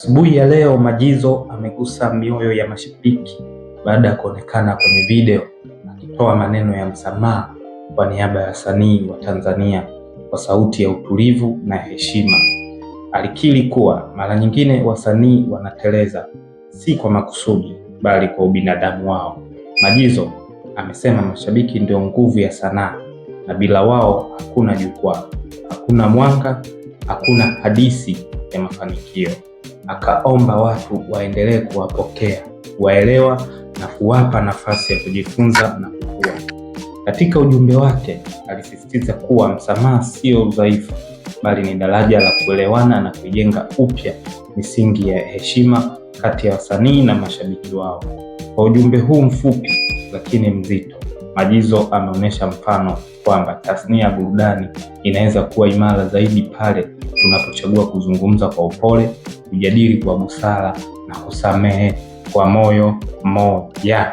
Asubuhi ya leo Majizo amegusa mioyo ya mashabiki baada ya kuonekana kwenye video akitoa maneno ya msamaha kwa niaba ya wasanii wa Tanzania kwa sauti ya utulivu na heshima. Alikiri kuwa mara nyingine wasanii wanateleza, si kwa makusudi bali kwa ubinadamu wao. Majizo amesema mashabiki ndio nguvu ya sanaa na bila wao hakuna jukwaa, hakuna mwanga, hakuna hadithi ya mafanikio. Akaomba watu waendelee kuwapokea, kuwaelewa na kuwapa nafasi ya kujifunza na kukua. Katika ujumbe wake alisisitiza kuwa msamaha sio udhaifu, bali ni daraja la kuelewana na kujenga upya misingi ya heshima kati ya wasanii na mashabiki wao. Kwa ujumbe huu mfupi lakini mzito, Majizo ameonyesha mfano kwamba tasnia ya burudani inaweza kuwa imara zaidi pale tunapochagua kuzungumza kwa upole, kujadili kwa busara na kusamehe kwa moyo mmoja.